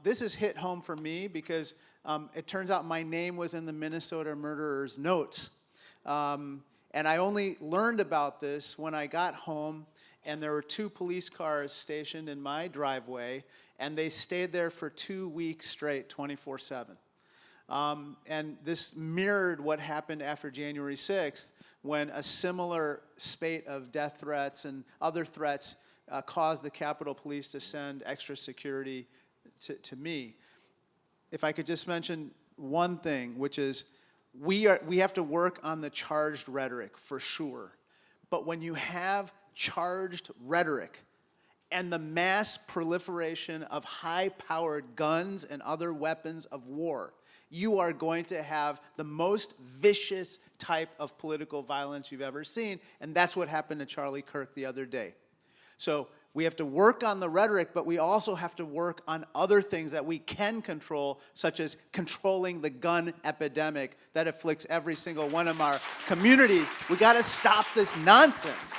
this has hit home for me because it turns out my name was in the Minnesota murderer's notes. And I only learned about this when I got home, and there were 2 police cars stationed in my driveway, and they stayed there for 2 weeks straight, 24/7. And this mirrored what happened after January 6th, when a similar spate of death threats and other threats caused the Capitol Police to send extra security to me. If I could just mention one thing, which is we have to work on the charged rhetoric for sure. But when you have charged rhetoric and the mass proliferation of high-powered guns and other weapons of war, you are going to have the most vicious type of political violence you've ever seen, and that's what happened to Charlie Kirk the other day. So we have to work on the rhetoric, but we also have to work on other things that we can control, such as controlling the gun epidemic that afflicts every single one of our communities. We got to stop this nonsense.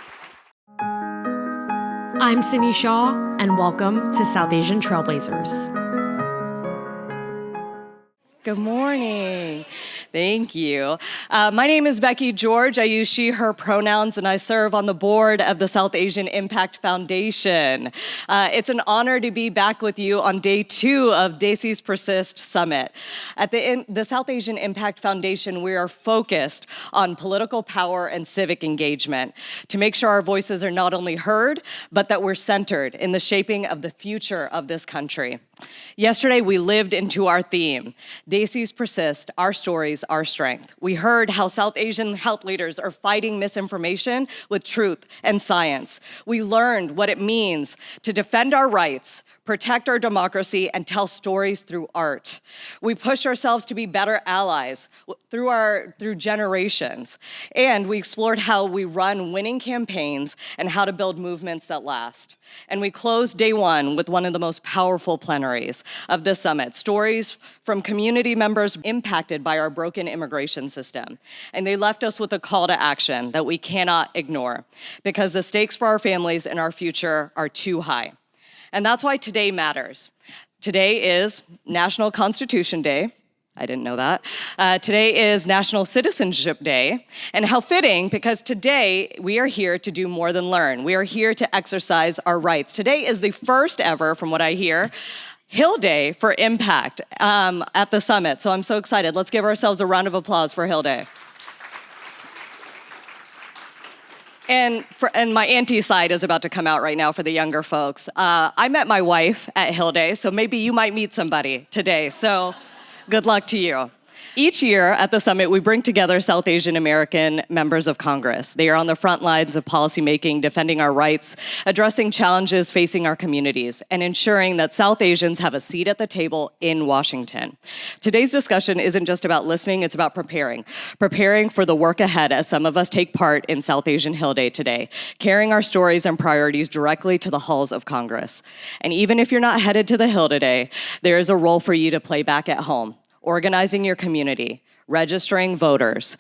I'm Simi Shah, and welcome to South Asian Trailblazers. Good morning. Thank you. My name is Becky George. I use she, her pronouns, and I serve on the board of the South Asian Impact Foundation. It's an honor to be back with you on day 2 of Desis Persist Summit. At the South Asian Impact Foundation, we are focused on political power and civic engagement to make sure our voices are not only heard, but that we're centered in the shaping of the future of this country. Yesterday, we lived into our theme, Desis Persist, Our Stories, Our Strength. We heard how South Asian health leaders are fighting misinformation with truth and science. We learned what it means to defend our rights, protect our democracy, and tell stories through art. We pushed ourselves to be better allies through generations. And we explored how we run winning campaigns and how to build movements that last. And we closed day 1 with one of the most powerful plenaries of this summit, stories from community members impacted by our broken immigration system. And they left us with a call to action that we cannot ignore, because the stakes for our families and our future are too high. And that's why today matters. Today is National Constitution Day. I didn't know that. Today is National Citizenship Day. And how fitting, because today we are here to do more than learn. We are here to exercise our rights. Today is the first ever, from what I hear, Hill Day for Impact at the summit. So I'm so excited. Let's give ourselves a round of applause for Hill Day. And my auntie side is about to come out right now for the younger folks. I met my wife at Hill Day, so maybe you might meet somebody today. So good luck to you. Each year at the summit, we bring together South Asian American members of Congress. They are on the front lines of policymaking, defending our rights, addressing challenges facing our communities, and ensuring that South Asians have a seat at the table in Washington. Today's discussion isn't just about listening, it's about preparing for the work ahead as some of us take part in South Asian Hill Day today, carrying our stories and priorities directly to the halls of Congress. And even if you're not headed to the Hill today, there is a role for you to play back at home, organizing your community, registering voters,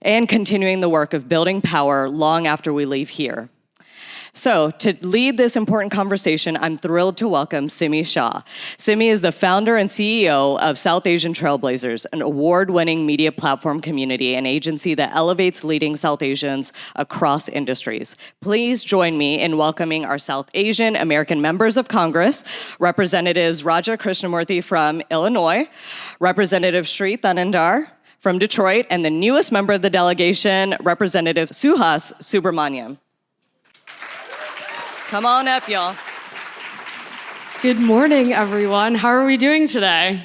and continuing the work of building power long after we leave here. So, to lead this important conversation, I'm thrilled to welcome Simi Shah. Simi is the founder and CEO of South Asian Trailblazers, an award-winning media platform community and agency that elevates leading South Asians across industries. Please join me in welcoming our South Asian American members of Congress, Representatives Raja Krishnamoorthi from Illinois, Representative Shri Thanedar from Detroit, and the newest member of the delegation, Representative Suhas Subramanyam. Come on up, y'all. Good morning, everyone. How are we doing today?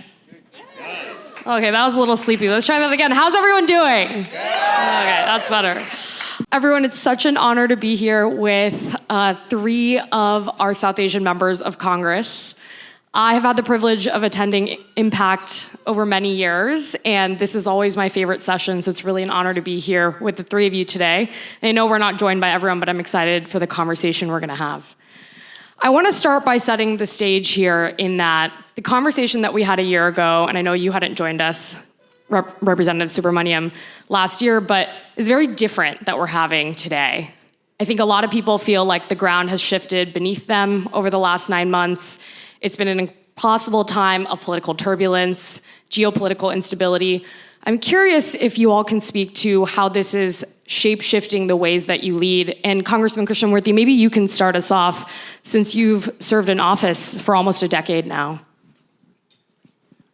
Okay, that was a little sleepy. Let's try that again. How's everyone doing? Okay, that's better. Everyone, it's such an honor to be here with 3 of our South Asian members of Congress. I have had the privilege of attending Impact over many years, and this is always my favorite session, so it's really an honor to be here with the 3 of you today. And I know we're not joined by everyone, but I'm excited for the conversation we're gonna have. I wanna start by setting the stage here in that the conversation that we had a year ago, and I know you hadn't joined us, Representative Subramanyam, last year, but is very different that we're having today. I think a lot of people feel like the ground has shifted beneath them over the last 9 months. It's been an possible time of political turbulence, geopolitical instability. I'm curious if you all can speak to how this is shape-shifting the ways that you lead. And Congressman Krishnamoorthi, maybe you can start us off since you've served in office for almost a decade now.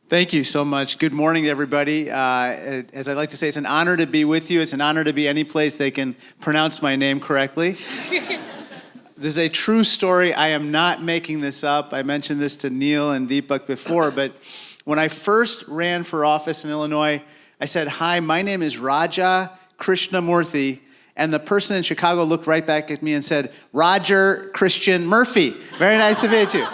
Thank you so much. Good morning, everybody. As I like to say, it's an honor to be with you. It's an honor to be any place they can pronounce my name correctly. This is a true story. I am not making this up. I mentioned this to Neil and Deepak before, but when I first ran for office in Illinois, I said, "Hi, my name is Raja Krishnamoorthi," and the person in Chicago looked right back at me and said, "Raja Christian Murphy. Very nice to meet you."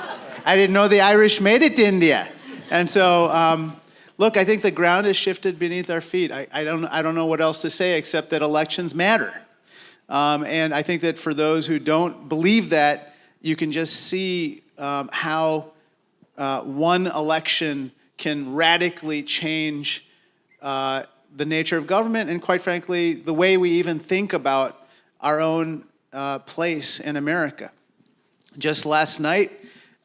I didn't know the Irish made it to India. And so, look, I think the ground has shifted beneath our feet. I don't know what else to say except that elections matter. And I think that for those who don't believe that, you can just see how one election can radically change the nature of government and, quite frankly, the way we even think about our own place in America. Just last night,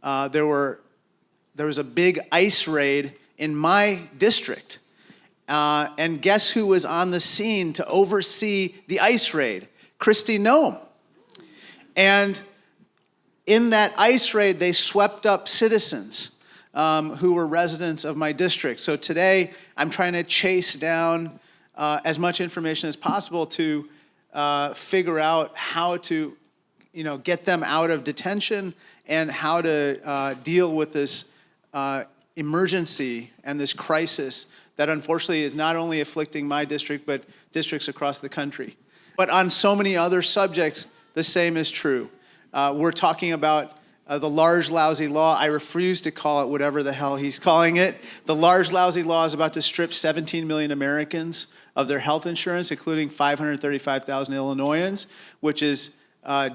there was a big ICE raid in my district. And guess who was on the scene to oversee the ICE raid? Kristi Noem. And in that ICE raid, they swept up citizens who were residents of my district. So today, I'm trying to chase down as much information as possible to figure out how to, get them out of detention and how to deal with this emergency and this crisis that unfortunately is not only afflicting my district, but districts across the country. But on so many other subjects, the same is true. We're talking about the large, lousy law. I refuse to call it whatever the hell he's calling it. The large, lousy law is about to strip 17 million Americans of their health insurance, including 535,000 Illinoisans, which is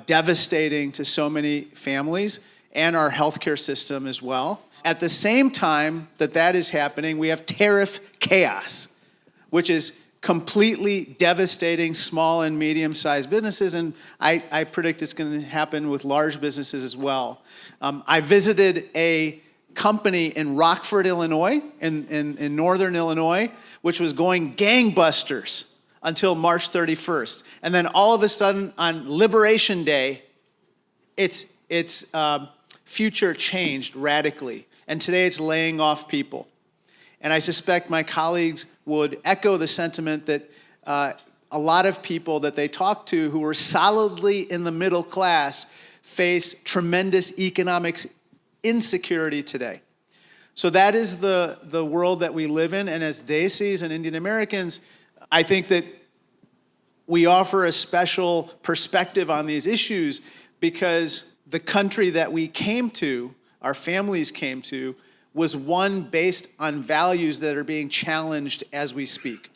devastating to so many families and our healthcare system as well. At the same time that is happening, we have tariff chaos, which is completely devastating small and medium-sized businesses, and I predict it's going to happen with large businesses as well. I visited a company in Rockford, Illinois, in northern Illinois, which was going gangbusters until March 31st. And then all of a sudden, on Liberation Day, its future changed radically. And today it's laying off people. And I suspect my colleagues would echo the sentiment that a lot of people that they talk to who are solidly in the middle class face tremendous economic insecurity today. So that is the world that we live in. And as Desis and Indian Americans, I think that we offer a special perspective on these issues because the country that we came to, our families came to, was one based on values that are being challenged as we speak.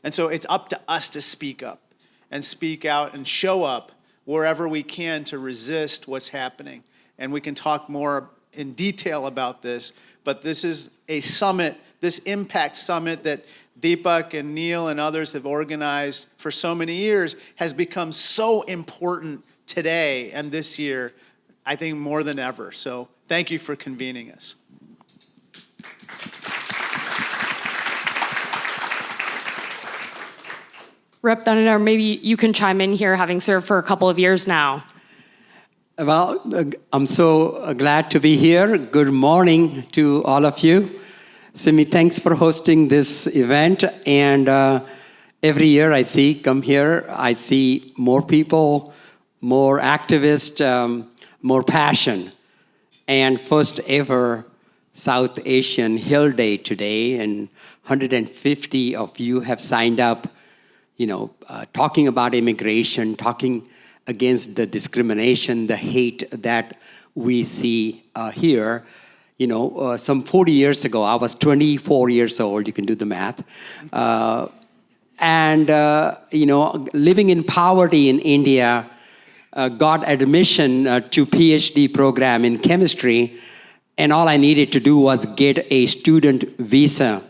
And so it's up to us to speak up and speak out and show up wherever we can to resist what's happening. And we can talk more in detail about this, but this is a summit, this impact summit that Deepak and Neil and others have organized for so many years has become so important today and this year, I think more than ever. So thank you for convening us. Rep. Thanedar, maybe you can chime in here, having served for a couple of years now. Well, I'm so glad to be here. Good morning to all of you. Simi, thanks for hosting this event. And every year I come here, I see more people, more activists, more passion. And first ever South Asian Hill Day today, and 150 of you have signed up, talking about immigration, talking against the discrimination, the hate that we see here. Some 40 years ago, I was 24 years old, you can do the math. Living in poverty in India, got admission to PhD program in chemistry, and all I needed to do was get a student visa.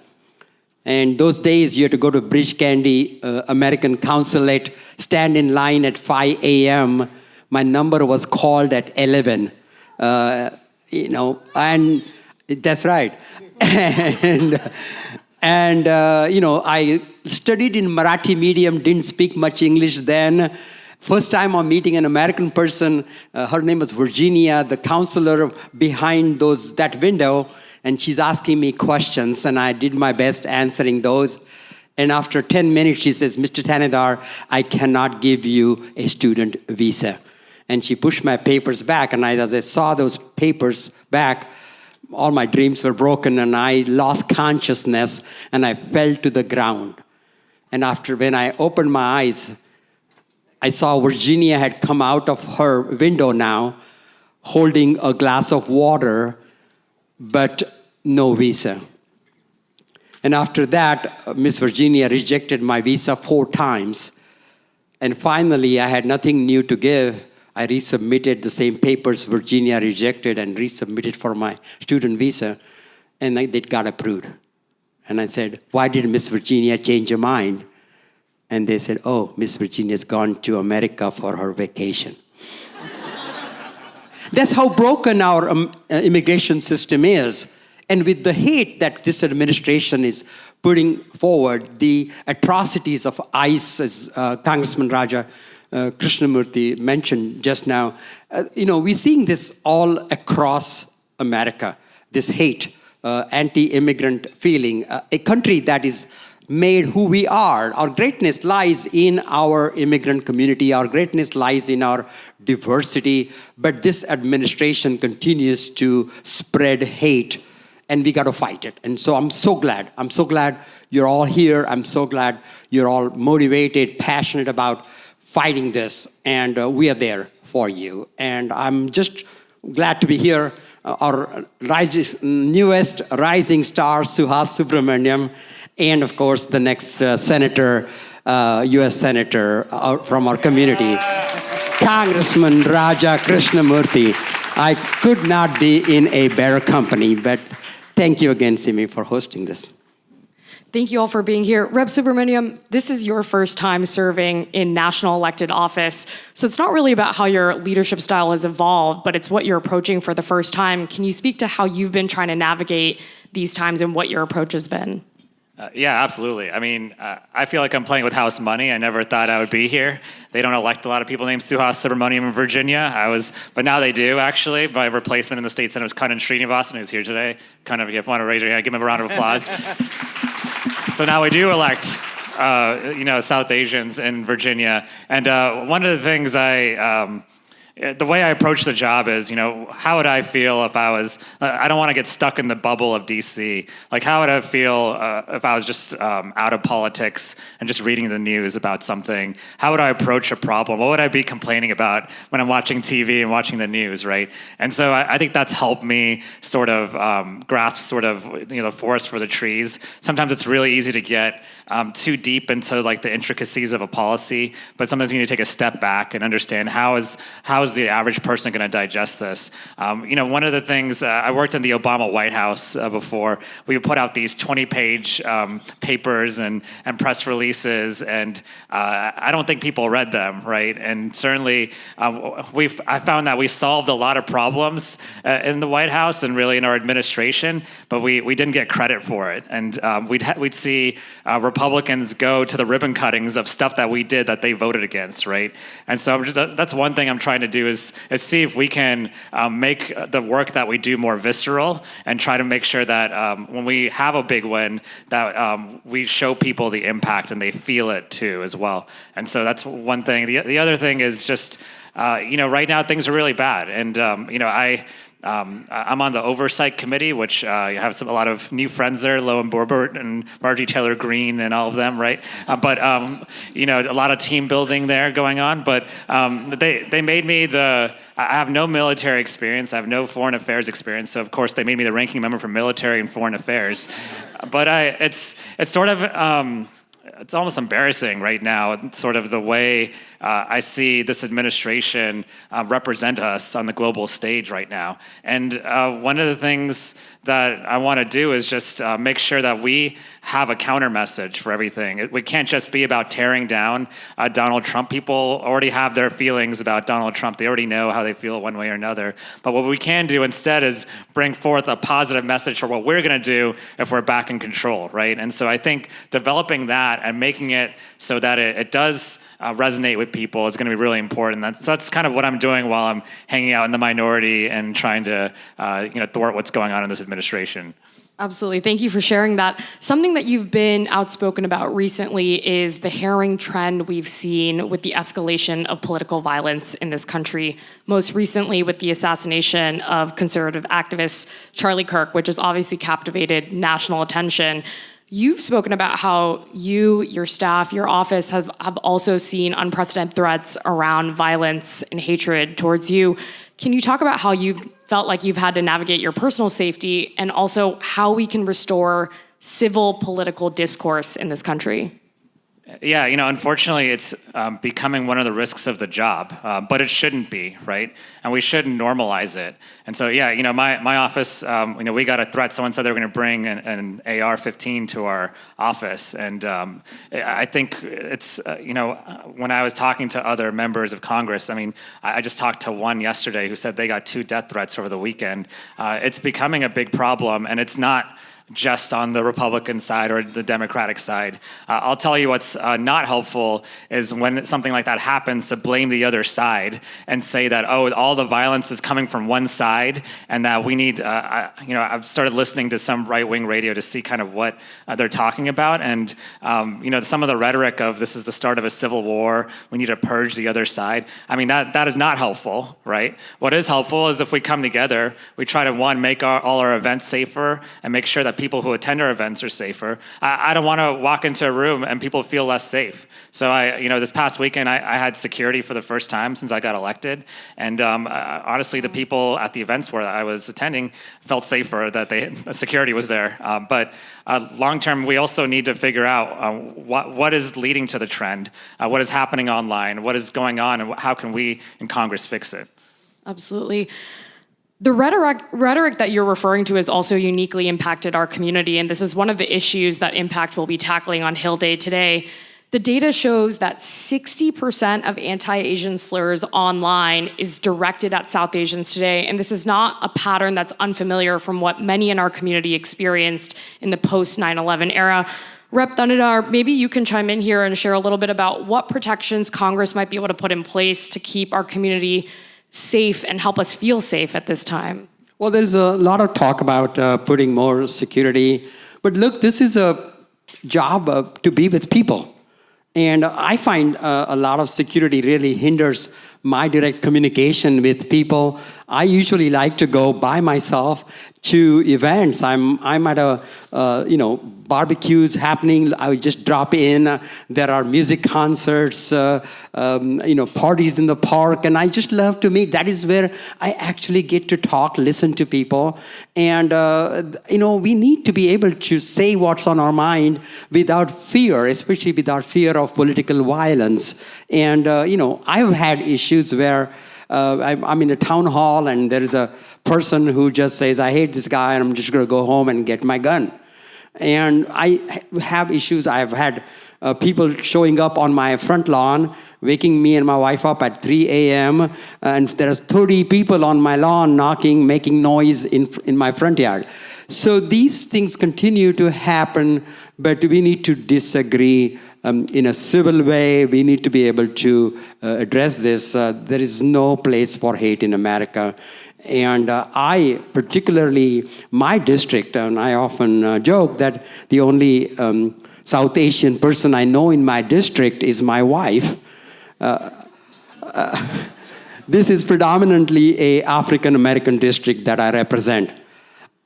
And those days, you had to go to Bridge Candy American Consulate, stand in line at 5 a.m. My number was called at 11. And That's right. and I studied in Marathi medium, didn't speak much English then. First time I'm meeting an American person, her name was Virginia, the counselor behind that window, and she's asking me questions, and I did my best answering those. And after 10 minutes, she says, Mr. Thanedar, I cannot give you a student visa. And she pushed my papers back, and as I saw those papers back, all my dreams were broken, and I lost consciousness, and I fell to the ground. And when I opened my eyes, I saw Virginia had come out of her window now, holding a glass of water, but no visa. And after that, Miss Virginia rejected my visa 4 times. And finally, I had nothing new to give. I resubmitted the same papers Virginia rejected and resubmitted for my student visa, and it got approved. And I said, why did Miss Virginia change her mind? And they said, oh, Miss Virginia's gone to America for her vacation. That's how broken our immigration system is. And with the hate that this administration is putting forward, the atrocities of ICE, as Congressman Raja Krishnamoorthi mentioned just now, we're seeing this all across America, this hate, anti-immigrant feeling, a country that is made who we are. Our greatness lies in our immigrant community. Our greatness lies in our diversity. But this administration continues to spread hate, and we got to fight it. And so I'm so glad. I'm so glad you're all here. I'm so glad you're all motivated, passionate about fighting this, and we are there for you. And I'm just glad to be here. Our newest rising star, Suhas Subramanyam, and of course the next senator, U.S. senator from our community, Congressman Raja Krishnamoorthi. I could not be in a better company, but thank you again, Simi, for hosting this. Thank you all for being here. Rep. Subramanyam, this is your first time serving in national elected office, so it's not really about how your leadership style has evolved, but it's what you're approaching for the first time. Can you speak to how you've been trying to navigate these times and what your approach has been? Yeah, absolutely. I mean, I feel like I'm playing with house money. I never thought I would be here. They don't elect a lot of people named Suhas Subramanyam in Virginia. But now they do, actually. My replacement in the state senate was Kanan Srinivasan, who's here today. Kind of, if you want to raise your hand, give him a round of applause. So now we do elect, South Asians in Virginia. And one of the things the way I approach the job is, how would I feel if I don't want to get stuck in the bubble of DC. Like, how would I feel if I was just out of politics and just reading the news about something? How would I approach a problem? What would I be complaining about when I'm watching TV and watching the news, right? And so I think that's helped me sort of grasp the forest for the trees. Sometimes it's really easy to get too deep into like the intricacies of a policy, but sometimes you need to take a step back and understand how is the average person going to digest this. One of the things, I worked in the Obama White House before. We would put out these 20-page papers and press releases, and I don't think people read them, right? And certainly, I found that we solved a lot of problems in the White House and really in our administration, but we didn't get credit for it. And we'd see Republicans go to the ribbon cuttings of stuff that we did that they voted against, right? And so that's one thing I'm trying to do is see if we can make the work that we do more visceral and try to make sure that when we have a big win, that we show people the impact and they feel it too as well. And so that's one thing. The other thing is just, right now things are really bad. And, I'm on the oversight committee, which you have a lot of new friends there, Loan Borbert and Margie Taylor Greene and all of them, right? But a lot of team building there going on. But they made me I have no military experience. I have no foreign affairs experience. So of course they made me the ranking member for military and foreign affairs. But it's sort of. It's almost embarrassing right now, sort of the way I see this administration represent us on the global stage right now. And one of the things that I want to do is just make sure that we have a counter message for everything. We can't just be about tearing down Donald Trump. People already have their feelings about Donald Trump. They already know how they feel one way or another. But what we can do instead is bring forth a positive message for what we're going to do if we're back in control, right? And so I think developing that and making it so that it does resonate with people is going to be really important. So that's kind of what I'm doing while I'm hanging out in the minority and trying to thwart what's going on in this administration. Absolutely. Thank you for sharing that. Something that you've been outspoken about recently is the harrowing trend we've seen with the escalation of political violence in this country, most recently with the assassination of conservative activist Charlie Kirk, which has obviously captivated national attention. You've spoken about how you, your staff, your office have also seen unprecedented threats around violence and hatred towards you. Can you talk about how you've felt like you've had to navigate your personal safety and also how we can restore civil political discourse in this country? Yeah, we it's becoming one of the risks of the job, but it shouldn't be, right? And we shouldn't normalize it. And so, my office, we got a threat. Someone said they were going to bring an AR-15 to our office, and I think it's, when I was talking to other members of Congress, I just talked to one yesterday who said they got 2 death threats over the weekend. It's becoming a big problem, and it's not just on the Republican side or the Democratic side. I'll tell you what's not helpful is when something like that happens to blame the other side and say that, all the violence is coming from one side and that we need, I've started listening to some right-wing radio to see kind of what they're talking about. And, some of the rhetoric of this is the start of a civil war, we need to purge the other side. That is not helpful, right? What is helpful is if we come together, we try to, one, make all our events safer and make sure that people who attend our events are safer. I don't want to walk into a room and people feel less safe. So this past weekend, I had security for the first time since I got elected. And honestly, the people at the events where I was attending felt safer that the security was there. But long term, we also need to figure out what is leading to the trend, what is happening online, what is going on, and how can we in Congress fix it? Absolutely. The rhetoric that you're referring to has also uniquely impacted our community, and this is one of the issues that Impact will be tackling on Hill Day today. The data shows that 60% of anti-Asian slurs online is directed at South Asians today, and this is not a pattern that's unfamiliar from what many in our community experienced in the post-9/11 era. Rep. Thanedar, maybe you can chime in here and share a little bit about what protections Congress might be able to put in place to keep our community safe and help us feel safe at this time. Well, there's a lot of talk about putting more security. But look, this is a job to be with people. And I find a lot of security really hinders my direct communication with people. I usually like to go by myself to events. I'm at a, barbecues happening. I would just drop in. There are music concerts, parties in the park, and I just love to meet. That is where I actually get to talk, listen to people. And, we need to be able to say what's on our mind without fear, especially without fear of political violence. And, I've had issues where I'm in a town hall and there is a person who just says, I hate this guy and I'm just going to go home and get my gun. And I have issues. I've had people showing up on my front lawn, waking me and my wife up at 3 a.m. And there's 30 people on my lawn knocking, making noise in my front yard. So these things continue to happen, but we need to disagree in a civil way. We need to be able to address this. There is no place for hate in America. And I, particularly my district, and I often joke that the only South Asian person I know in my district is my wife. This is predominantly a African-American district that I represent.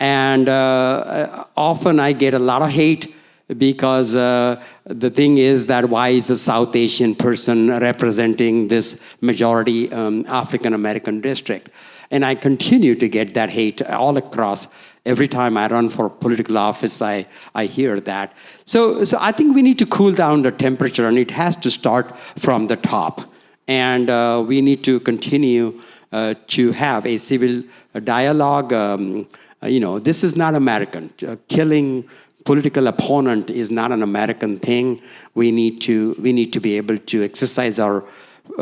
And often I get a lot of hate because the thing is that why is a South Asian person representing this majority African-American district? And I continue to get that hate all across. Every time I run for political office, I hear that. So I think we need to cool down the temperature, and it has to start from the top. And we need to continue to have a civil dialogue. This is not American. Killing political opponent is not an American thing. We need to be able to exercise our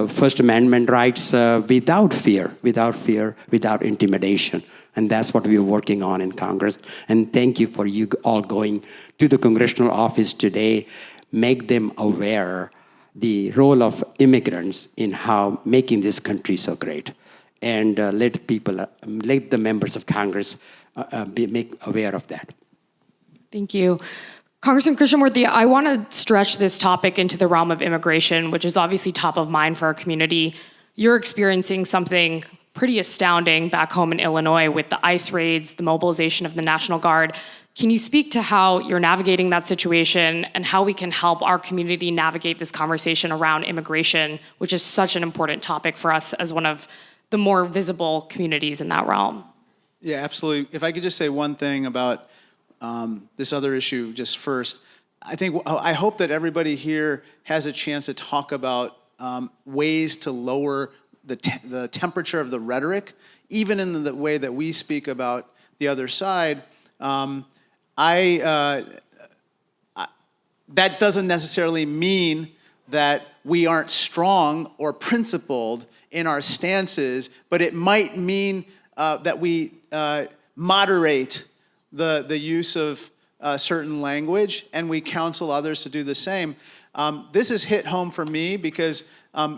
First Amendment rights without fear, without intimidation. And that's what we are working on in Congress. And thank you for you all going to the Congressional office today. Make them aware the role of immigrants in how making this country so great. And let the members of Congress make aware of that. Thank you. Congressman Krishnamoorthi, I want to stretch this topic into the realm of immigration, which is obviously top of mind for our community. You're experiencing something pretty astounding back home in Illinois with the ICE raids, the mobilization of the National Guard. Can you speak to how you're navigating that situation and how we can help our community navigate this conversation around immigration, which is such an important topic for us as one of the more visible communities in that realm? Yeah, absolutely. If I could just say one thing about this other issue just first. I hope that everybody here has a chance to talk about ways to lower the temperature of the rhetoric, even in the way that we speak about the other side. That doesn't necessarily mean that we aren't strong or principled in our stances, but it might mean that we moderate the use of certain language, and we counsel others to do the same. This has hit home for me because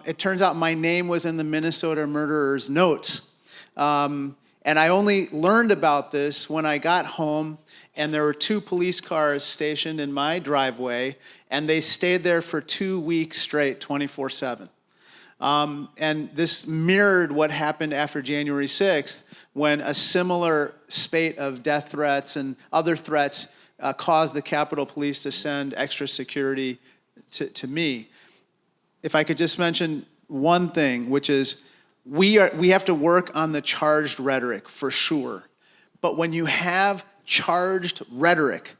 it turns out my name was in the Minnesota murderers' notes. And I only learned about this when I got home, and there were 2 police cars stationed in my driveway, and they stayed there for 2 weeks straight, 24/7. And this mirrored what happened after January 6th, when a similar spate of death threats and other threats caused the Capitol Police to send extra security to me. If I could just mention one thing, which is we have to work on the charged rhetoric for sure. But when you have charged rhetoric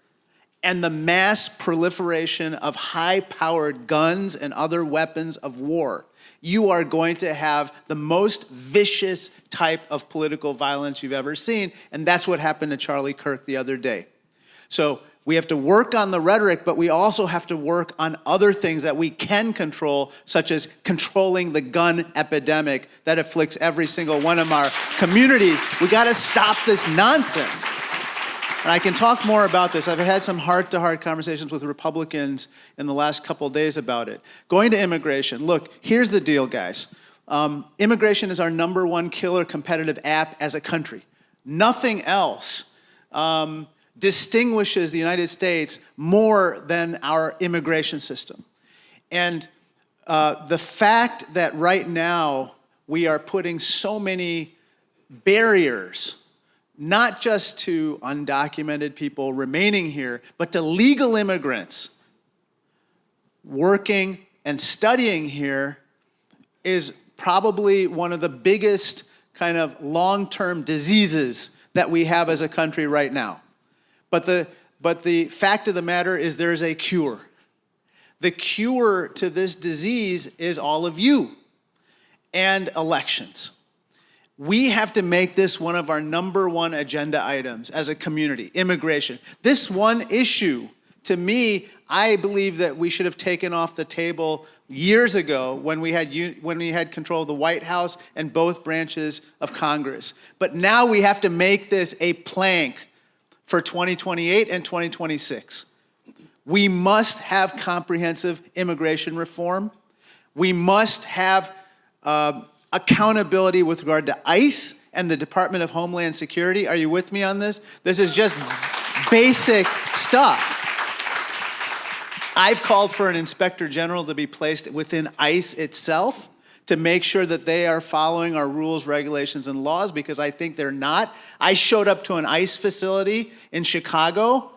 and the mass proliferation of high-powered guns and other weapons of war, you are going to have the most vicious type of political violence you've ever seen, and that's what happened to Charlie Kirk the other day. So we have to work on the rhetoric, but we also have to work on other things that we can control, such as controlling the gun epidemic that afflicts every single one of our communities. We gotta stop this nonsense. And I can talk more about this. I've had some heart-to-heart conversations with Republicans in the last couple of days about it. Going to immigration, look, here's the deal, guys. Immigration is our #1 killer competitive app as a country. Nothing else distinguishes the United States more than our immigration system. And the fact that right now we are putting so many barriers, not just to undocumented people remaining here, but to legal immigrants working and studying here, is probably one of the biggest kind of long-term diseases that we have as a country right now. But the fact of the matter is there's a cure. The cure to this disease is all of you and elections. We have to make this one of our #1 agenda items as a community, immigration. This one issue, to me, I believe that we should have taken off the table years ago when we had control of the White House and both branches of Congress. But now we have to make this a plank for 2028 and 2026. We must have comprehensive immigration reform. We must have accountability with regard to ICE and the Department of Homeland Security. Are you with me on this? This is just basic stuff. I've called for an inspector general to be placed within ICE itself to make sure that they are following our rules, regulations, and laws, because I think they're not. I showed up to an ICE facility in Chicago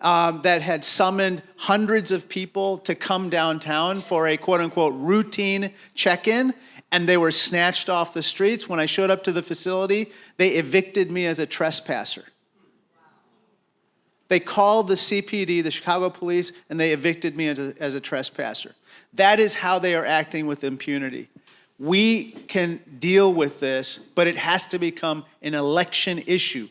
that had summoned hundreds of people to come downtown for a quote-unquote routine check-in, and they were snatched off the streets. When I showed up to the facility, they evicted me as a trespasser. They called the CPD, the Chicago police, and they evicted me as a trespasser. That is how they are acting with impunity. We can deal with this, but it has to become an election issue.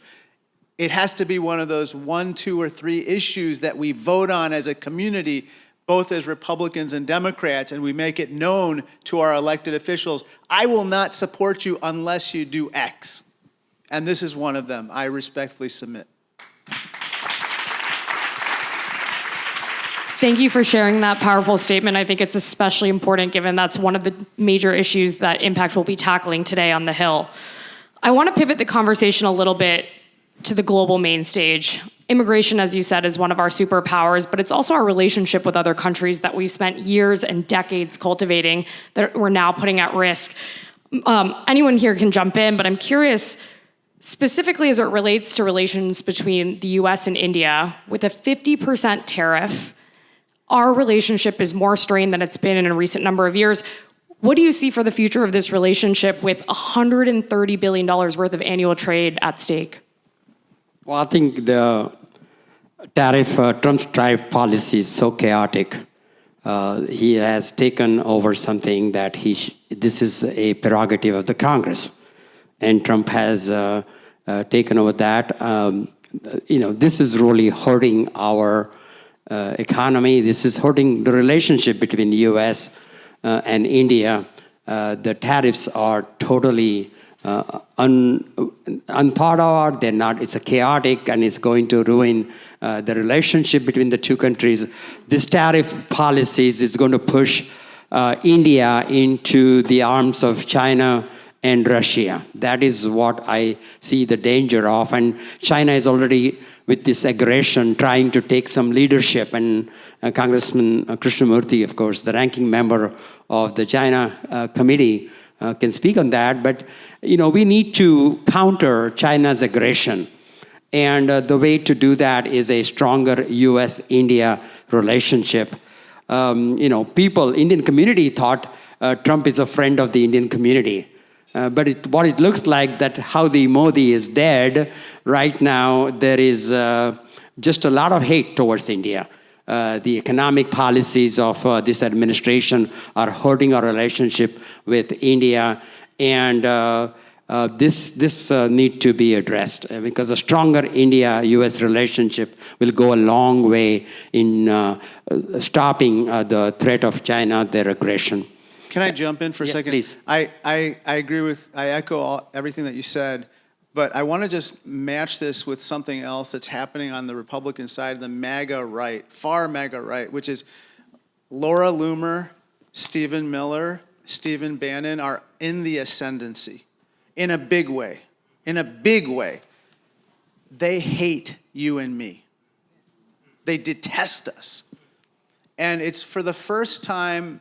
It has to be one of those 1, 2, or 3 issues that we vote on as a community, both as Republicans and Democrats, and we make it known to our elected officials, I will not support you unless you do X. And this is one of them. I respectfully submit. Thank you for sharing that powerful statement. I think it's especially important given that's one of the major issues that Impact will be tackling today on the Hill. I want to pivot the conversation a little bit to the global main stage. Immigration, as you said, is one of our superpowers, but it's also our relationship with other countries that we've spent years and decades cultivating that we're now putting at risk. Anyone here can jump in, but I'm curious, specifically as it relates to relations between the US and India, with a 50% tariff, our relationship is more strained than it's been in a recent number of years. What do you see for the future of this relationship with $130 billion worth of annual trade at stake? Well, I think the Trump's tariff policy is so chaotic. He has taken over something that this is a prerogative of the Congress. And Trump has taken over that. This is really hurting our economy. This is hurting the relationship between the U.S. And India. The tariffs are totally unthought of. They're not. It's a chaotic, and it's going to ruin the relationship between the two countries. This tariff policies is going to push India into the arms of China and Russia. That is what I see the danger of. And China is already, with this aggression, trying to take some leadership. And Congressman Krishnamoorthi, of course, the ranking member of the China committee, can speak on that. But, we need to counter China's aggression. And the way to do that is a stronger U.S.-India relationship. Indian community thought Trump is a friend of the Indian community. But what it looks like that how the Modi is dead, right now there is just a lot of hate towards India. The economic policies of this administration are hurting our relationship with India, and this need to be addressed because a stronger India-U.S. relationship will go a long way in stopping the threat of China, their aggression. Can I jump in for a second? Please. I echo everything that you said, but I want to just match this with something else that's happening on the Republican side, the MAGA right, far MAGA right, which is Laura Loomer, Stephen Miller, Stephen Bannon are in the ascendancy in a big way. In a big way. They hate you and me. They detest us. And it's for the first time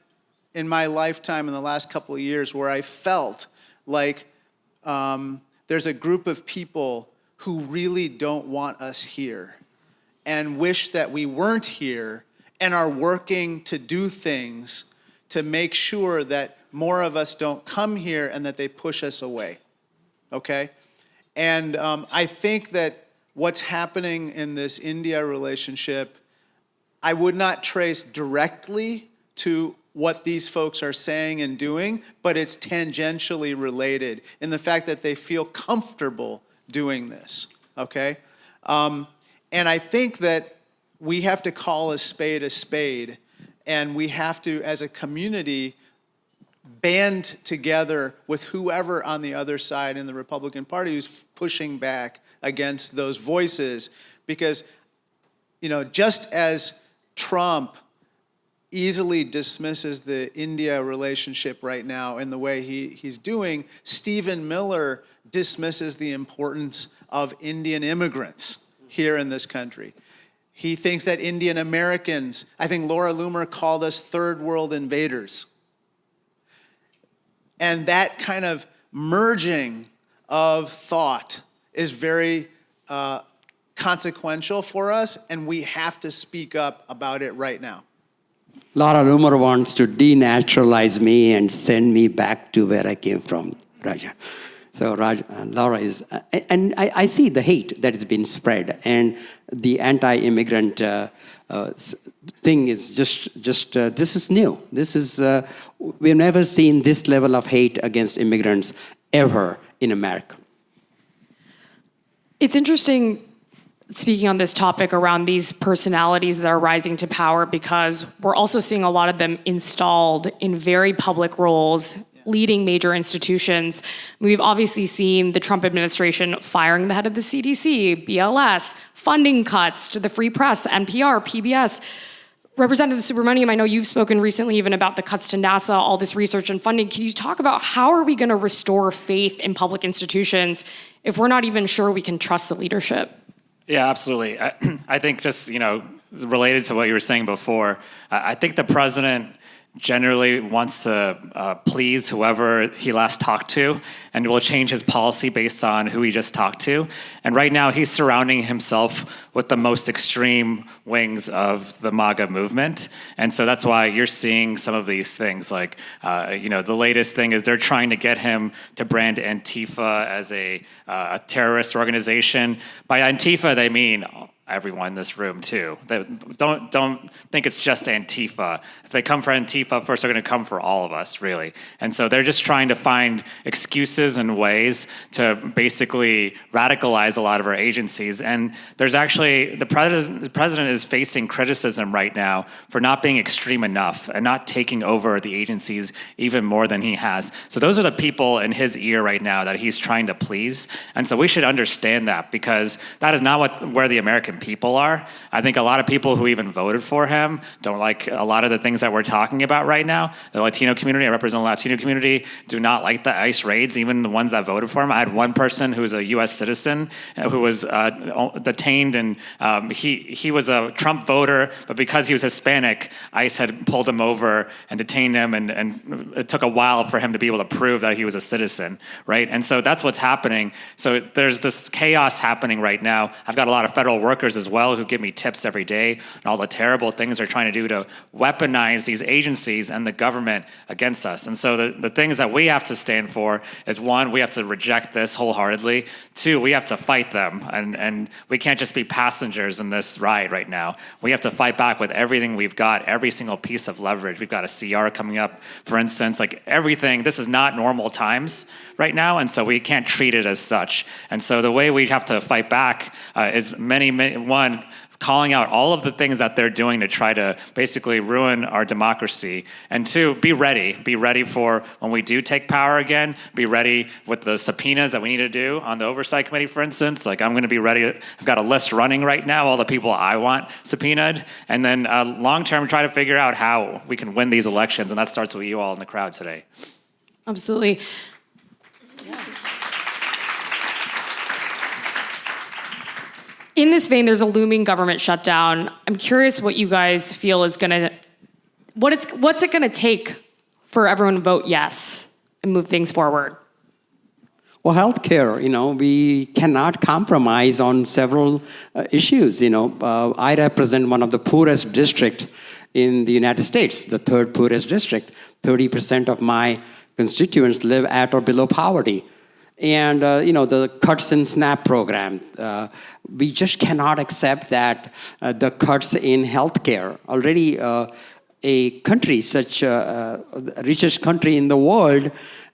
in my lifetime in the last couple of years where I felt like there's a group of people who really don't want us here and wish that we weren't here and are working to do things to make sure that more of us don't come here and that they push us away, okay? And I think that what's happening in this India relationship, I would not trace directly to what these folks are saying and doing, but it's tangentially related in the fact that they feel comfortable doing this, okay? And I think that we have to call a spade, and we have to, as a community, band together with whoever on the other side in the Republican Party who's pushing back against those voices. Because, just as Trump easily dismisses the India relationship right now in the way he's doing, Stephen Miller dismisses the importance of Indian immigrants here in this country. He thinks that Indian Americans, I think Laura Loomer called us third world invaders. And that kind of merging of thought is very consequential for us, and we have to speak up about it right now. Laura Loomer wants to denaturalize me and send me back to where I came from, Raja. So Laura is, and I see the hate that has been spread, and the anti-immigrant thing is just this is new. This is we've never seen this level of hate against immigrants ever in America. It's interesting speaking on this topic around these personalities that are rising to power, because we're also seeing a lot of them installed in very public roles, leading major institutions. We've obviously seen the Trump administration firing the head of the CDC, BLS, funding cuts to the free press, NPR, PBS. Representative Subramanyam, I know you've spoken recently even about the cuts to NASA, all this research and funding. Can you talk about how are we going to restore faith in public institutions if we're not even sure we can trust the leadership? Yeah, absolutely. I think just, related to what you were saying before, I think the president generally wants to please whoever he last talked to, and will change his policy based on who he just talked to. And right now, he's surrounding himself with the most extreme wings of the MAGA movement. And so that's why you're seeing some of these things. Like, the latest thing is they're trying to get him to brand Antifa as a terrorist organization. By Antifa, they mean everyone in this room too. Don't think it's just Antifa. If they come for Antifa first, they're going to come for all of us, really. And so they're just trying to find excuses and ways to basically radicalize a lot of our agencies. And there's actually, the president is facing criticism right now for not being extreme enough and not taking over the agencies even more than he has. So those are the people in his ear right now that he's trying to please. And so we should understand that, because that is not where the American people are. I think a lot of people who even voted for him don't like a lot of the things that we're talking about right now. The Latino community, I represent the Latino community, do not like the ICE raids, even the ones that voted for him. I had one person who was a U.S. citizen who was detained, and he was a Trump voter, but because he was Hispanic, ICE had pulled him over and detained him, and it took a while for him to be able to prove that he was a citizen, right? And so that's what's happening. So there's this chaos happening right now. I've got a lot of federal workers as well who give me tips every day on all the terrible things they're trying to do to weaponize these agencies and the government against us. And so the things that we have to stand for is, one, we have to reject this wholeheartedly. Two, we have to fight them. And we can't just be passengers in this ride right now. We have to fight back with everything we've got, every single piece of leverage. We've got a CR coming up, for instance, like everything. This is not normal times right now, and so we can't treat it as such. And so the way we have to fight back is one, calling out all of the things that they're doing to try to basically ruin our democracy. And two, be ready. Be ready for when we do take power again. Be ready with the subpoenas that we need to do on the Oversight Committee, for instance. Like, I'm going to be ready. I've got a list running right now, all the people I want subpoenaed. And then long-term, try to figure out how we can win these elections. And that starts with you all in the crowd today. Absolutely. In this vein, there's a looming government shutdown. I'm curious what you guys feel is what's it gonna take for everyone to vote yes and move things forward? Well, healthcare, we cannot compromise on several issues. I represent one of the poorest districts in the United States, the third poorest district. 30% of my constituents live at or below poverty. And, the cuts in SNAP program, we just cannot accept that the cuts in healthcare. Already a country, such the richest country in the world,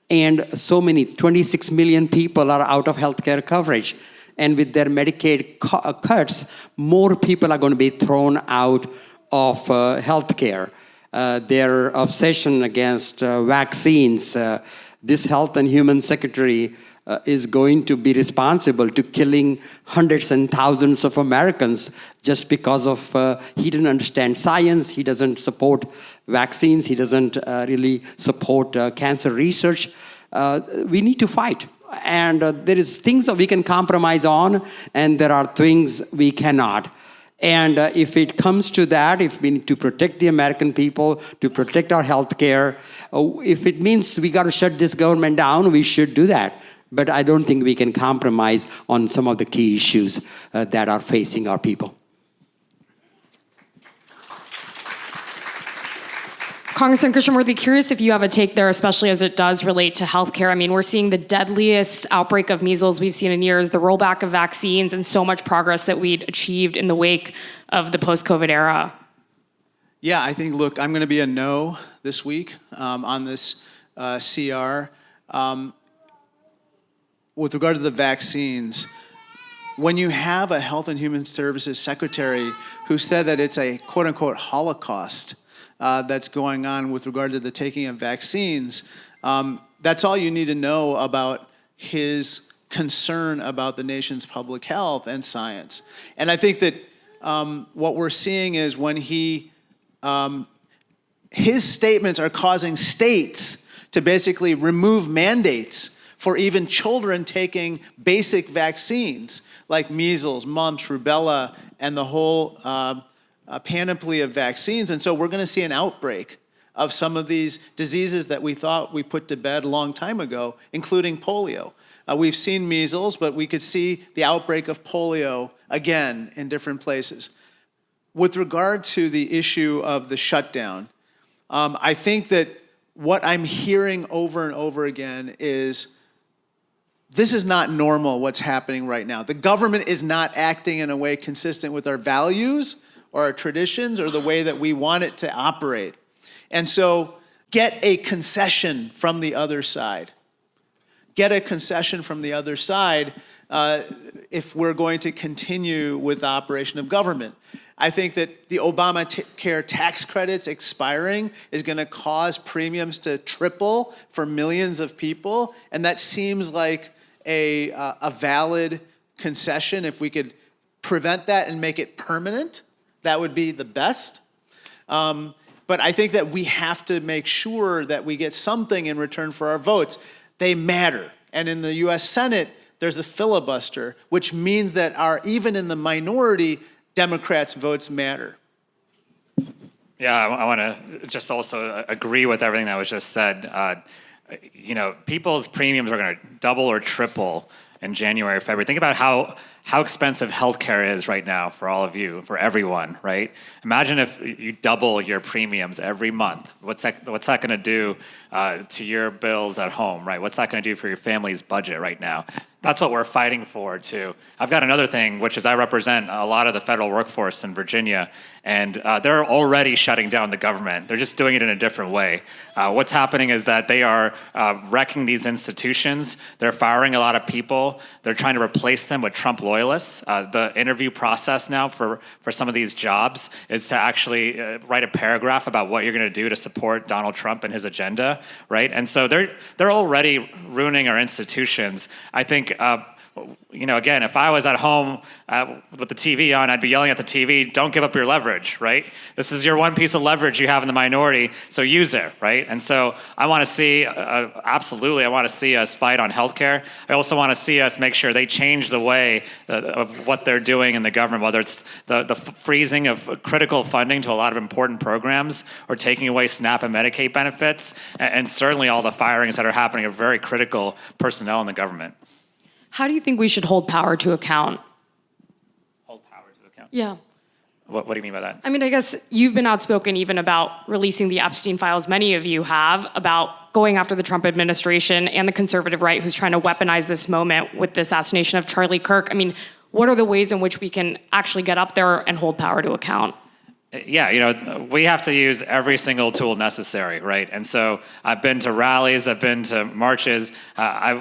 and so many, 26 million people are out of healthcare coverage. And with their Medicaid cuts, more people are going to be thrown out of healthcare. Their obsession against vaccines, this Health and Human Secretary is going to be responsible to killing hundreds and thousands of Americans just because of he didn't understand science, he doesn't support vaccines, he doesn't really support cancer research. We need to fight. And there is things that we can compromise on, and there are things we cannot. And if it comes to that, if we need to protect the American people, to protect our health care, if it means we got to shut this government down, we should do that. But I don't think we can compromise on some of the key issues that are facing our people. Congressman Krishnamoorthi, curious if you have a take there, especially as it does relate to healthcare. I mean, we're seeing the deadliest outbreak of measles we've seen in years, the rollback of vaccines, and so much progress that we'd achieved in the wake of the post-COVID era. Yeah, I think, look, I'm going to be a no this week on this CR. With regard to the vaccines, when you have a Health and Human Services secretary who said that it's a quote-unquote holocaust that's going on with regard to the taking of vaccines, that's all you need to know about his concern about the nation's public health and science. And I think that what we're seeing is when his statements are causing states to basically remove mandates for even children taking basic vaccines like measles, mumps, rubella, and the whole panoply of vaccines. And so we're going to see an outbreak of some of these diseases that we thought we put to bed a long time ago, including polio. We've seen measles, but we could see the outbreak of polio again in different places. With regard to the issue of the shutdown, I think that what I'm hearing over and over again is this is not normal what's happening right now. The government is not acting in a way consistent with our values or our traditions or the way that we want it to operate. And so get a concession from the other side. Get a concession from the other side if we're going to continue with the operation of government. I think that the Obamacare tax credits expiring is going to cause premiums to triple for millions of people, and that seems like a valid concession. If we could prevent that and make it permanent, that would be the best. But I think that we have to make sure that we get something in return for our votes. They matter. And in the US Senate, there's a filibuster, which means that even in the minority, Democrats' votes matter. Yeah, I want to just also agree with everything that was just said. People's premiums are going to double or triple in January or February. Think about how expensive healthcare is right now for all of you, for everyone, right? Imagine if you double your premiums every month. What's that going to do to your bills at home, right? What's that going to do for your family's budget right now? That's what we're fighting for, too. I've got another thing, which is I represent a lot of the federal workforce in Virginia, and they're already shutting down the government. They're just doing it in a different way. What's happening is that they are wrecking these institutions. They're firing a lot of people. They're trying to replace them with Trump loyalists. The interview process now for some of these jobs is to actually write a paragraph about what you're going to do to support Donald Trump and his agenda, right? And so they're already ruining our institutions. I think, again, if I was at home with the TV on, I'd be yelling at the TV, don't give up your leverage, right? This is your one piece of leverage you have in the minority, so use it, right? And so I want to see, absolutely, I want to see us fight on healthcare. I also want to see us make sure they change the way of what they're doing in the government, whether it's the freezing of critical funding to a lot of important programs or taking away SNAP and Medicaid benefits, and certainly all the firings that are happening of very critical personnel in the government. How do you think we should hold power to account? Hold power to account? Yeah. What do you mean by that? I mean, I guess you've been outspoken even about releasing the Epstein files, many of you have, about going after the Trump administration and the conservative right who's trying to weaponize this moment with the assassination of Charlie Kirk. I mean, what are the ways in which we can actually get up there and hold power to account? Yeah, we have to use every single tool necessary, right? And so I've been to rallies, I've been to marches,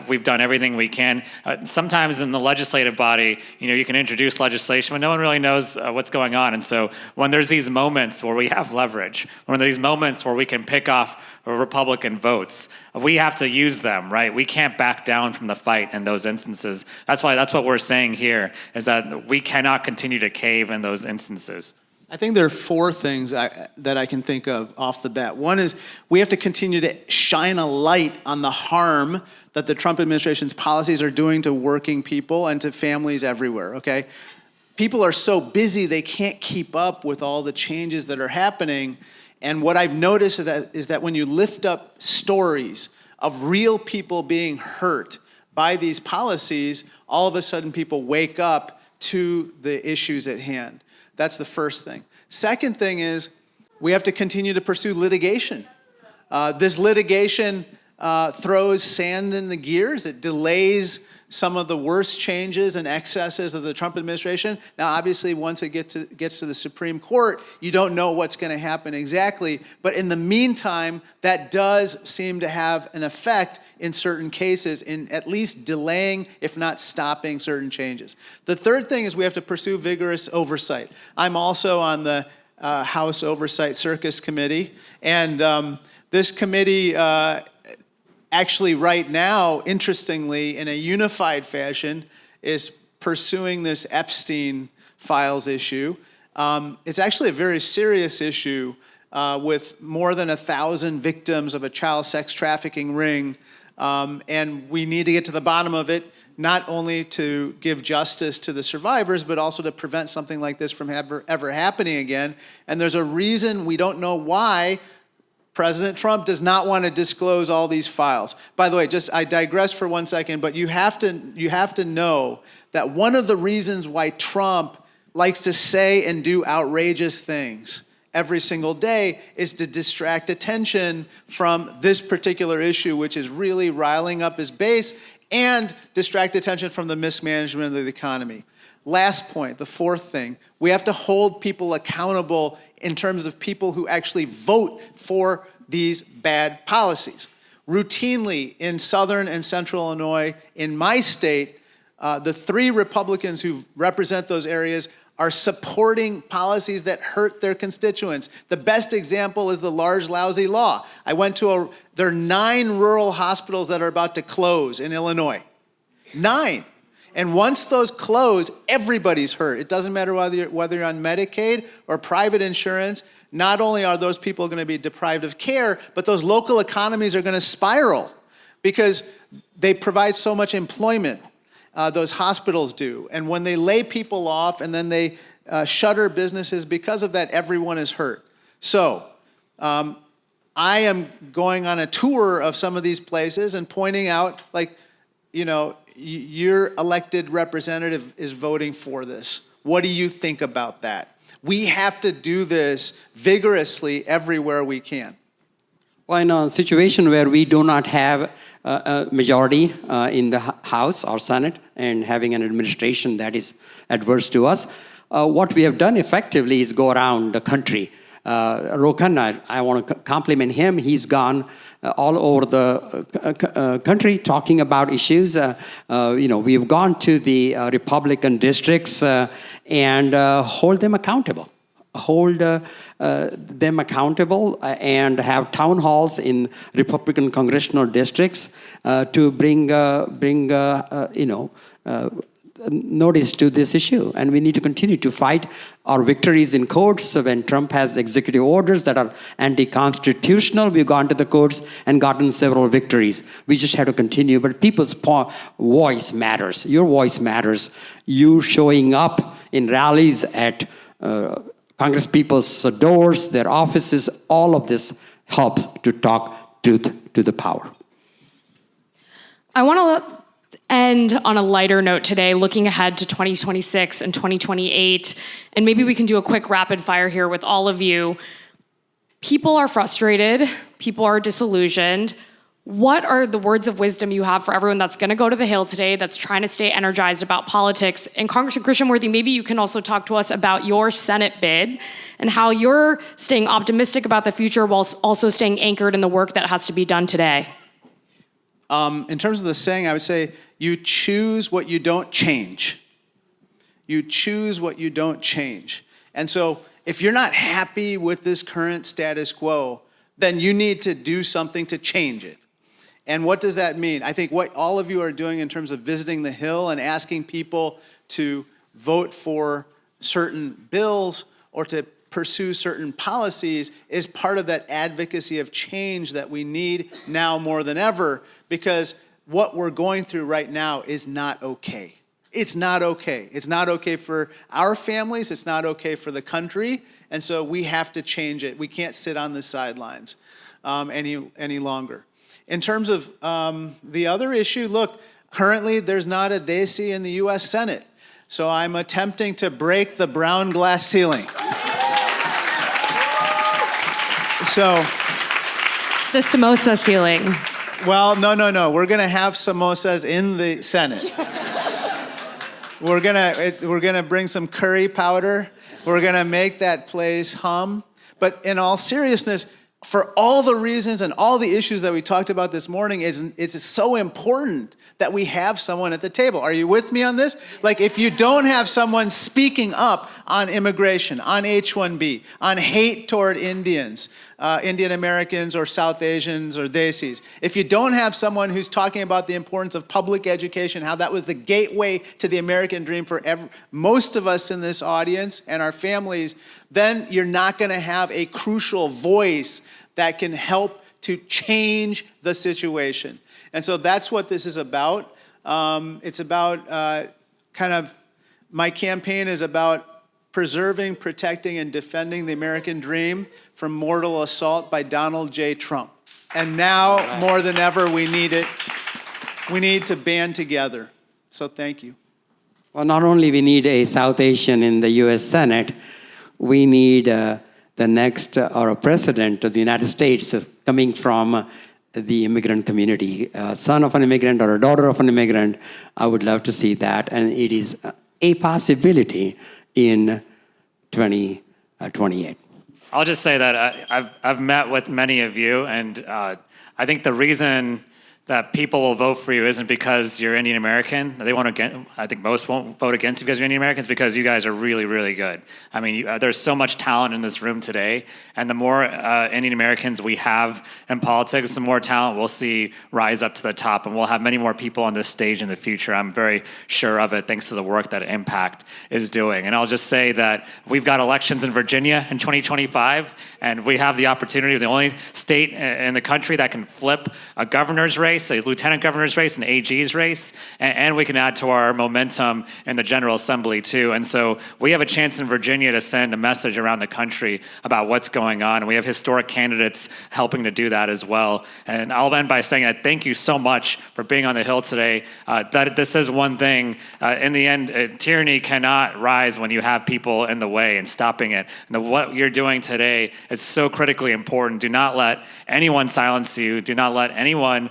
we've done everything we can. Sometimes in the legislative body, you can introduce legislation, but no one really knows what's going on. And so when there's these moments where we have leverage, when there's these moments where we can pick off Republican votes, we have to use them, right? We can't back down from the fight in those instances. That's what we're saying here, is that we cannot continue to cave in those instances. I think there are four things that I can think of off the bat. One is we have to continue to shine a light on the harm that the Trump administration's policies are doing to working people and to families everywhere, okay? People are so busy they can't keep up with all the changes that are happening. And what I've noticed is that when you lift up stories of real people being hurt by these policies, all of a sudden people wake up to the issues at hand. That's the first thing. Second thing is, we have to continue to pursue litigation. This litigation throws sand in the gears. It delays some of the worst changes and excesses of the Trump administration. Now, obviously, once it gets to the Supreme Court, you don't know what's going to happen exactly. But in the meantime, that does seem to have an effect in certain cases in at least delaying, if not stopping, certain changes. The third thing is we have to pursue vigorous oversight. I'm also on the House Oversight Circus Committee, and this committee actually right now, interestingly, in a unified fashion, is pursuing this Epstein files issue. It's actually a very serious issue with more than 1,000 victims of a child sex trafficking ring. And we need to get to the bottom of it, not only to give justice to the survivors, but also to prevent something like this from ever happening again. And there's a reason, we don't know why, President Trump does not want to disclose all these files. By the way, I digress for 1 second, but you have to know that one of the reasons why Trump likes to say and do outrageous things every single day is to distract attention from this particular issue, which is really riling up his base, and distract attention from the mismanagement of the economy. Last point, the fourth thing, we have to hold people accountable in terms of people who actually vote for these bad policies. Routinely in southern and central Illinois, in my state, the 3 Republicans who represent those areas are supporting policies that hurt their constituents. The best example is the large, lousy law. I went to there are 9 rural hospitals that are about to close in Illinois. 9. And once those close, everybody's hurt. It doesn't matter whether you're on Medicaid or private insurance. Not only are those people going to be deprived of care, but those local economies are going to spiral because they provide so much employment, those hospitals do. And when they lay people off and then they shutter businesses because of that, everyone is hurt. So I am going on a tour of some of these places and pointing out, like, you know, your elected representative is voting for this. What do you think about that? We have to do this vigorously everywhere we can. Well, in a situation where we do not have a majority in the House or Senate and having an administration that is adverse to us, what we have done effectively is go around the country. Rokan, I want to compliment him. He's gone all over the country talking about issues. We have gone to the Republican districts and hold them accountable. Hold them accountable and have town halls in Republican congressional districts to bring notice to this issue. And we need to continue to fight our victories in courts. When Trump has executive orders that are anti-constitutional, we've gone to the courts and gotten several victories. We just have to continue. But people's voice matters. Your voice matters. You showing up in rallies at Congress people's doors, their offices, all of this helps to talk truth to the power. I want to end on a lighter note today, looking ahead to 2026 and 2028, and maybe we can do a quick rapid fire here with all of you. People are frustrated, people are disillusioned. What are the words of wisdom you have for everyone that's going to go to the Hill today, that's trying to stay energized about politics? And Congressman Krishnamoorthi, maybe you can also talk to us about your Senate bid and how you're staying optimistic about the future while also staying anchored in the work that has to be done today. In terms of the saying, I would say, you choose what you don't change. You choose what you don't change. And so if you're not happy with this current status quo, then you need to do something to change it. And what does that mean? I think what all of you are doing in terms of visiting the Hill and asking people to vote for certain bills or to pursue certain policies is part of that advocacy of change that we need now more than ever, because what we're going through right now is not okay. It's not okay. It's not okay for our families. It's not okay for the country. And so we have to change it. We can't sit on the sidelines any longer. In terms of the other issue, look, currently there's not a desi in the U.S. Senate. So I'm attempting to break the brown glass ceiling. So, The samosa ceiling. well, no. We're gonna have samosas in the Senate. We're gonna bring some curry powder. We're gonna make that place hum. But in all seriousness, for all the reasons and all the issues that we talked about this morning, it's so important that we have someone at the table. Are you with me on this? Like, if you don't have someone speaking up on immigration, on H-1B, on hate toward Indians, Indian Americans or South Asians or Desis, if you don't have someone who's talking about the importance of public education, how that was the gateway to the American dream for most of us in this audience and our families, then you're not going to have a crucial voice that can help to change the situation. And so that's what this is about. It's about my campaign is about preserving, protecting, and defending the American dream from mortal assault by Donald J. Trump. And now, more than ever, we need it. We need to band together. So thank you. Well, not only we need a South Asian in the U.S. Senate, we need the next or a president of the United States coming from the immigrant community, a son of an immigrant or a daughter of an immigrant. I would love to see that, and it is a possibility in 2028. I'll just say that I've met with many of you, and I think the reason that people will vote for you isn't because you're Indian American. They won't against. I think most won't vote against you because you're Indian Americans, because you guys are really, really good. I mean, there's so much talent in this room today, and the more Indian Americans we have in politics, the more talent we'll see rise up to the top, and we'll have many more people on this stage in the future. I'm very sure of it, thanks to the work that Impact is doing. And I'll just say that we've got elections in Virginia in 2025, and we have the opportunity, the only state in the country that can flip a governor's race, a lieutenant governor's race, an AG's race, and we can add to our momentum in the General Assembly too. And so we have a chance in Virginia to send a message around the country about what's going on. And we have historic candidates helping to do that as well. And I'll end by saying that thank you so much for being on the Hill today. That this is one thing. In the end, tyranny cannot rise when you have people in the way and stopping it. And what you're doing today is so critically important. Do not let anyone silence you. Do not let anyone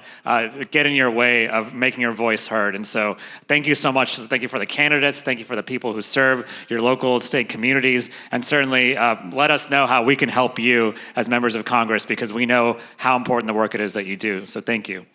get in your way of making your voice heard. And so thank you so much. Thank you for the candidates. Thank you for the people who serve your local state communities. And certainly let us know how we can help you as members of Congress, because we know how important the work it is that you do. So thank you.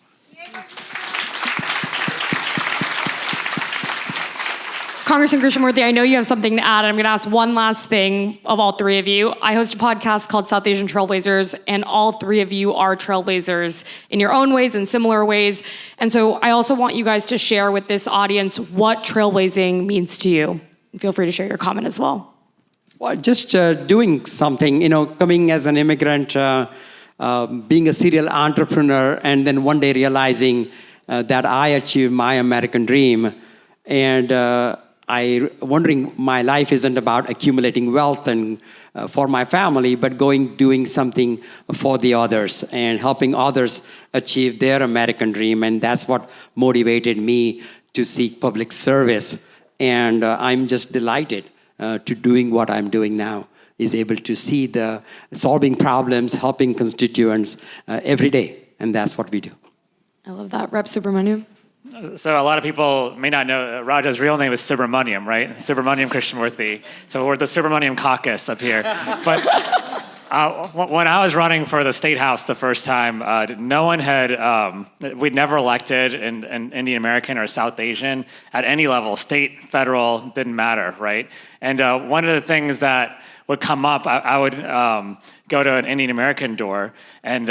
Congressman Krishnamoorthi, I know you have something to add. I'm going to ask one last thing of all three of you. I host a podcast called South Asian Trailblazers, and all three of you are trailblazers in your own ways and similar ways. And so I also want you guys to share with this audience what trailblazing means to you. And feel free to share your comment as well. Well, just doing something, coming as an immigrant, being a serial entrepreneur, and then one day realizing that I achieved my American dream. And wondering my life isn't about accumulating wealth and for my family, but doing something for the others and helping others achieve their American dream. And that's what motivated me to seek public service. And I'm just delighted to doing what I'm doing now, is able to see the solving problems, helping constituents every day. And that's what we do. I love that. Rep. Subramanyam. So a lot of people may not know Raja's real name is Subramanyam, right? Subramanyam Krishnamoorthi. So we're the Subramanyam caucus up here. But when I was running for the state house the first time, no one had, we'd never elected an Indian American or South Asian at any level, state, federal, didn't matter, right? And one of the things that would come up, I would go to an Indian American door and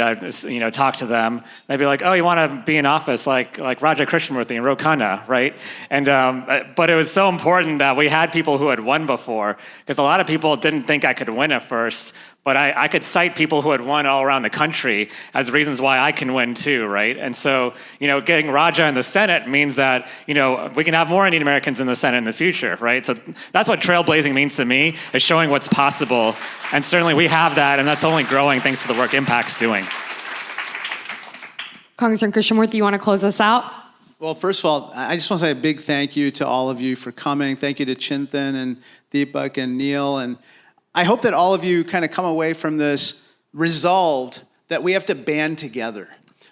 talk to them. They'd be like, "Oh, you want to be in office like Raja Krishnamoorthi in Rokana, right?" And but it was so important that we had people who had won before, because a lot of people didn't think I could win at first. But I could cite people who had won all around the country as reasons why I can win too, right? And so, getting Raja in the Senate means that, we can have more Indian Americans in the Senate in the future, right? So that's what trailblazing means to me, is showing what's possible. And certainly we have that, and that's only growing thanks to the work Impact's doing. Congressman Krishnamoorthi, you want to close us out? Well, first of all, I just want to say a big thank you to all of you for coming. Thank you to Chintan and Deepak and Neil. And I hope that all of you kind of come away from this resolved that we have to band together.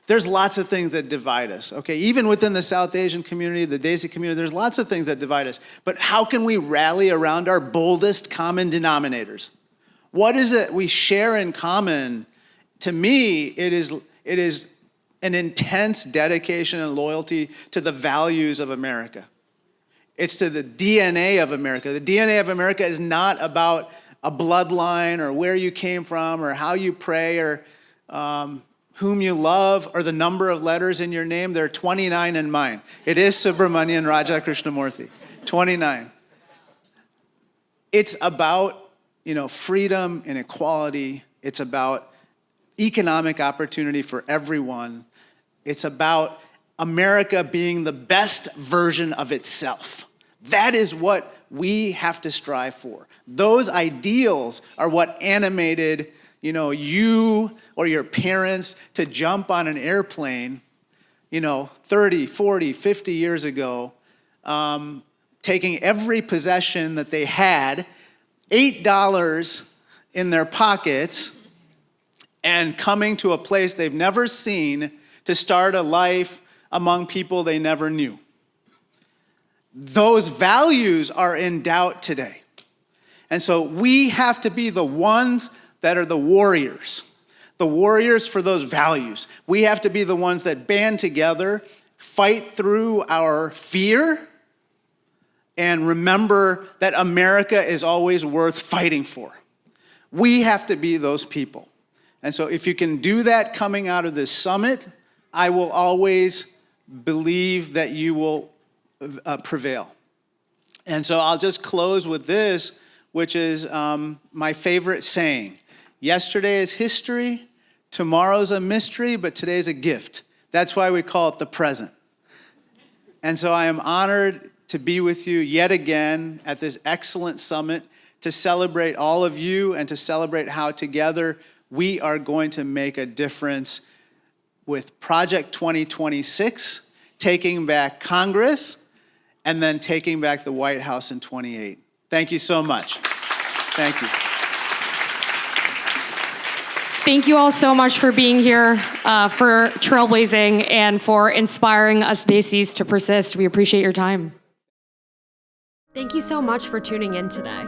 There's lots of things that divide us, okay? Even within the South Asian community, the Desi community, there's lots of things that divide us. But how can we rally around our boldest common denominators? What is it we share in common? To me, it is an intense dedication and loyalty to the values of America. It's to the DNA of America. The DNA of America is not about a bloodline or where you came from or how you pray or whom you love or the number of letters in your name. There are 29 in mine. It is Subramanyam Raja Krishnamoorthi, 29. It's about, freedom and equality. It's about economic opportunity for everyone. It's about America being the best version of itself. That is what we have to strive for. Those ideals are what animated, you or your parents to jump on an airplane, 30, 40, 50 years ago, taking every possession that they had, $8 in their pockets, and coming to a place they've never seen to start a life among people they never knew. Those values are in doubt today. And so we have to be the ones that are the warriors for those values. We have to be the ones that band together, fight through our fear, and remember that America is always worth fighting for. We have to be those people. And so if you can do that coming out of this summit, I will always believe that you will prevail. And so I'll just close with this, which is my favorite saying. Yesterday is history, tomorrow's a mystery, but today's a gift. That's why we call it the present. And so I am honored to be with you yet again at this excellent summit to celebrate all of you and to celebrate how together we are going to make a difference with Project 2026, taking back Congress, and then taking back the White House in 28. Thank you so much. Thank you. Thank you all so much for being here, for trailblazing, and for inspiring us Desis to persist. We appreciate your time. Thank you so much for tuning in today.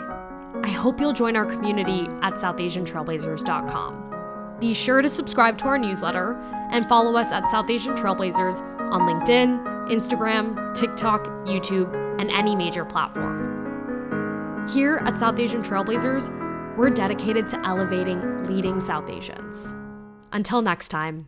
I hope you'll join our community at southasiantrailblazers.com. Be sure to subscribe to our newsletter and follow us at South Asian Trailblazers on LinkedIn, Instagram, TikTok, YouTube, and any major platform. Here at South Asian Trailblazers, we're dedicated to elevating leading South Asians. Until next time.